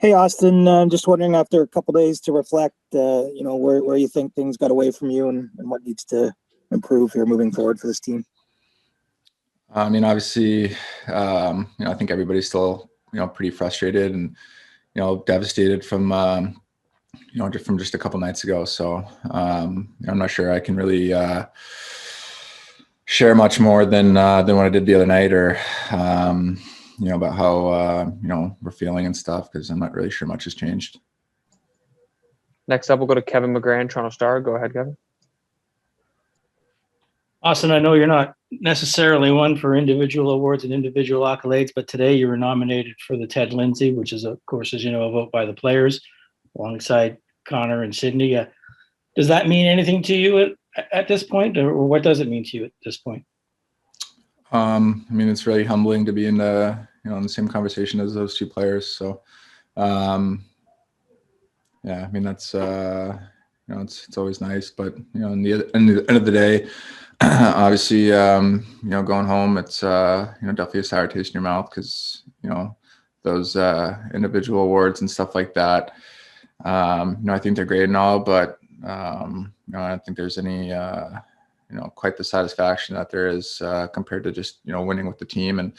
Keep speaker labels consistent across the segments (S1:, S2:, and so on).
S1: Hey, Austin, I'm just wondering after a couple days to reflect, where you think things got away from you and what needs to improve here moving forward for this team.
S2: I mean, obviously, I think everybody's still, pretty frustrated and, devastated from, from just a couple nights ago. So I'm not sure I can really share much more than what I did the other night, or about how we're feeling and stuff, because I'm not really sure much has changed.
S3: Next up, we'll go to Kevin McGran, Toronto Star. Go ahead, Kevin.
S4: Austin, I know you're not necessarily one for individual awards and individual accolades, but today you were nominated for the Ted Lindsay, which is, of course, as you know, a vote by the players, alongside Connor and Sydney. Does that mean anything to you at this point, or what does it mean to you at this point?
S2: I mean, it's really humbling to be in in the same conversation as those two players. So, yeah, I mean, that's, it's always nice, but, in the end of the day, obviously, going home, it's, definitely a sour taste in your mouth, because, those individual awards and stuff like that, I think they're great and all, but, I don't think there's any, quite the satisfaction that there is compared to just, winning with the team and,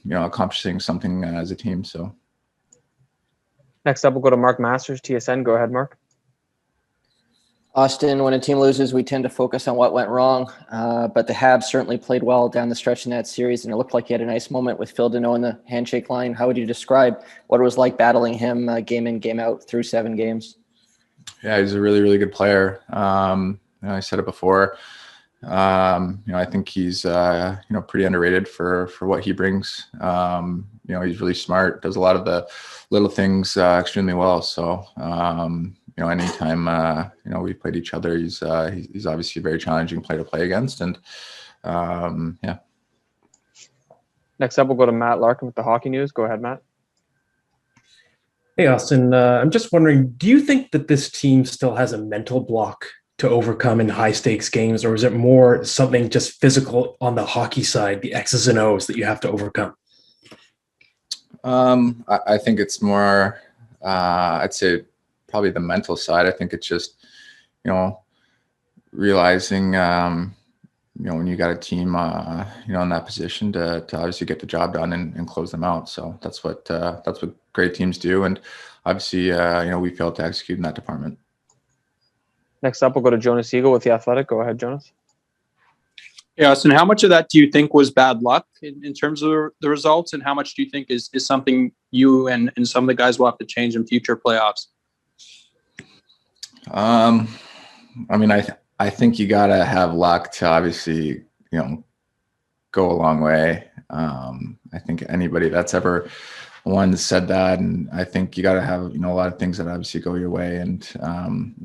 S2: accomplishing something as a team. So
S3: next up, we'll go to Mark Masters, TSN. Go ahead, Mark.
S5: Austin, when a team loses, we tend to focus on what went wrong, but the Habs certainly played well down the stretch in that series, and it looked like you had a nice moment with Phil Deneau in the handshake line. How would you describe what it was like battling him game in, game out through 7 games?
S2: Yeah, he's a really, really good player. I said it before. I think he's pretty underrated for what he brings. He's really smart, does a lot of the little things extremely well. So anytime we played each other, he's obviously a very challenging player to play against. And yeah.
S3: Next up, we'll go to Matt Larkin with the Hockey News. Go ahead, Matt.
S6: Hey, Austin. I'm just wondering, do you think that this team still has a mental block to overcome in high-stakes games, or is it more something just physical on the hockey side, the X's and O's that you have to overcome?
S2: I think it's more, I'd say probably the mental side. I think it's just, realizing, when you got a team, in that position to obviously get the job done and close them out. So that's what great teams do. And obviously, we failed to execute in that department.
S3: Next up, we'll go to Jonas Siegel with The Athletic. Go ahead, Jonas.
S7: Yeah, Austin, how much of that do you think was bad luck in terms of the results, and how much do you think is something you and some of the guys will have to change in future playoffs?
S2: I mean, I think you gotta have luck to obviously, go a long way. I think anybody that's ever one said that, and I think you got to have a lot of things that obviously go your way. And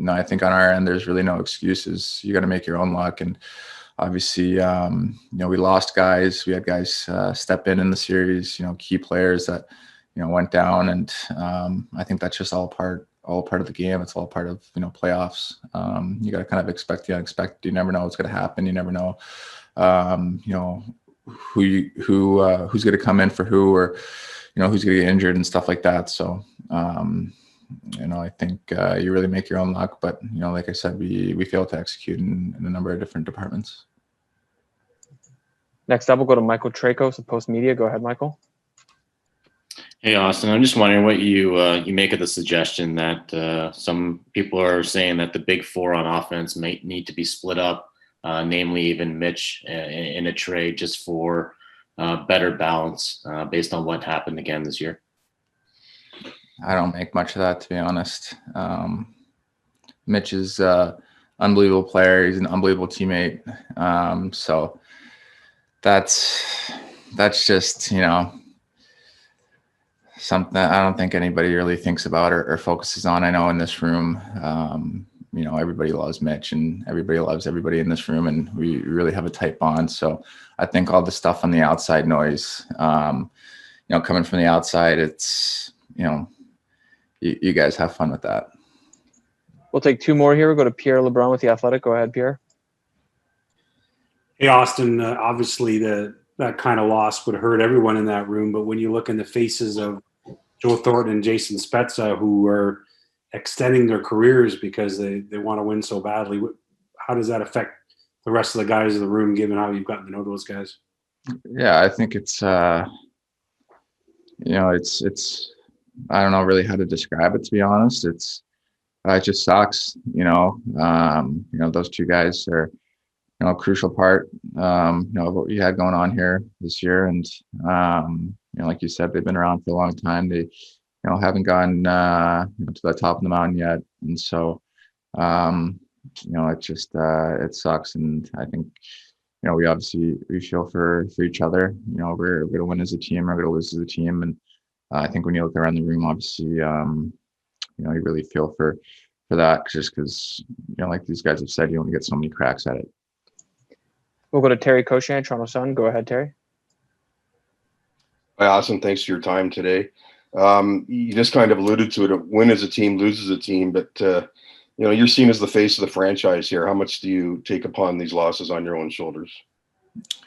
S2: I think on our end there's really no excuses. You got to make your own luck. And obviously, we lost guys. We had guys step in the series. Key players that went down, and I think that's just all part of the game. It's all part of playoffs. You got to kind of expect the unexpected. You never know what's going to happen. You never know who's going to come in for who, or who's going to get injured and stuff like that. So, I think you really make your own luck. But, like I said, we failed to execute in a number of different departments.
S3: Next up, we'll go to Michael Tracos of Post Media. Go ahead, Michael.
S8: Hey, Austin, I'm just wondering what you make of the suggestion that some people are saying that the big four on offense might need to be split up, namely even Mitch in a trade just for better balance based on what happened again this year.
S2: I don't make much of that, to be honest. Mitch is an unbelievable player. He's an unbelievable teammate. So that's just, something I don't think anybody really thinks about or focuses on. I know in this room, everybody loves Mitch and everybody loves everybody in this room, and we really have a tight bond. So I think all the stuff on the outside noise, coming from the outside, it's, you guys have fun with that.
S3: We'll take 2 more here. We'll go to Pierre LeBrun with The Athletic. Go ahead, Pierre.
S9: Hey, Austin, obviously that kind of loss would hurt everyone in that room. But when you look in the faces of Joe Thornton and Jason Spezza, who are extending their careers because they want to win so badly. How does that affect the rest of the guys in the room, given how you've gotten to know those guys?
S2: Yeah, I think it's it's I don't know really how to describe it, to be honest. It just sucks, those two guys are, a crucial part, of what we had going on here this year. And, like you said, they've been around for a long time. They, haven't gotten, to the top of the mountain yet. And so, it just, it sucks. And I think, we feel for each other. We're going to win as a team, we're going to lose as a team. And I think when you look around the room, obviously, you really feel for that, just because, like these guys have said, you only get so many cracks at it.
S3: We'll go to Terry Cochan, Toronto Sun. Go ahead, Terry.
S10: Hi, Austin. Thanks for your time today. You just kind of alluded to it. Win as a team, lose as a team, but you're seen as the face of the franchise here. How much do you take upon these losses on your own shoulders?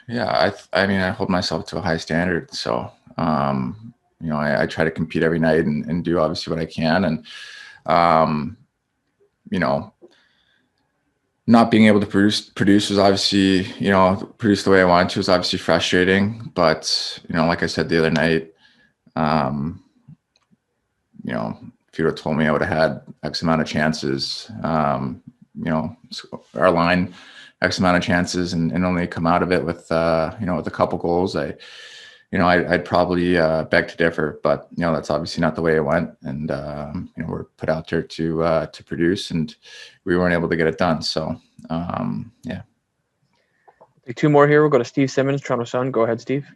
S2: Yeah, I hold myself to a high standard. So, I try to compete every night and do obviously what I can. And, not being able to produce was obviously, produce the way I wanted to was obviously frustrating. But, like I said the other night, if you would have told me I would have had X amount of chances, our line, X amount of chances and only come out of it with, with a couple goals, I'd probably beg to differ, but that's obviously not the way it went. And we're put out there to produce, and we weren't able to get it done. So yeah.
S3: Take two more here. We'll go to Steve Simmons, Toronto Sun. Go ahead, Steve.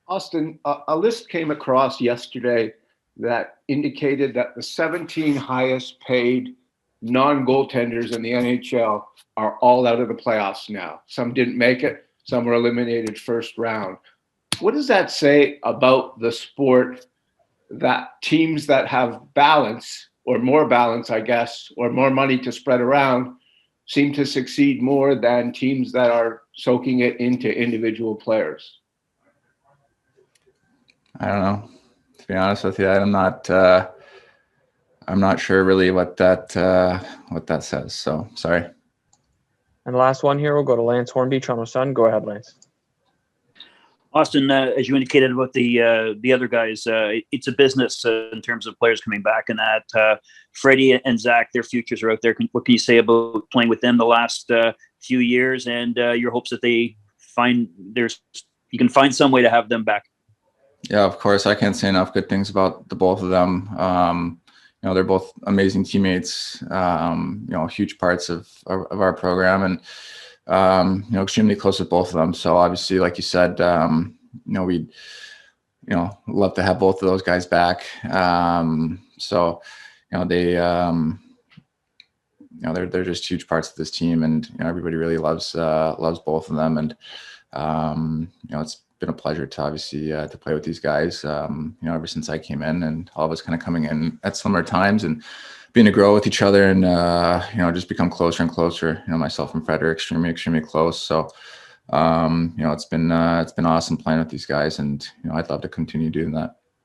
S11: Austin, a list came across yesterday that indicated that the 17 highest paid non-goaltenders in the NHL are all out of the playoffs now. Some didn't make it. Some were eliminated first round. What does that say about the sport, that teams that have balance, or more balance, I guess, or more money to spread around, seem to succeed more than teams that are soaking it into individual players?
S2: I don't know. To be honest with you, I'm not sure really what that says. So sorry.
S3: And the last one here, we'll go to Lance Hornby, Toronto Sun. Go ahead, Lance.
S12: Austin, as you indicated about the other guys, it's a business in terms of players coming back, and that Freddie and Zach, their futures are out there. What can you say about playing with them the last few years, and your hopes that you can find some way to have them back?
S2: Yeah, of course. I can't say enough good things about the both of them. They're both amazing teammates, huge parts of our program, and, extremely close with both of them. So obviously, like you said, we'd, love to have both of those guys back. So, they, they're just huge parts of this team, and, everybody really loves both of them. And, it's been a pleasure to obviously to play with these guys, ever since I came in, and all of us kind of coming in at similar times and being to grow with each other, and just become closer and closer. Myself and Fred are extremely close. So it's been awesome playing with these guys, and I'd love to continue doing that.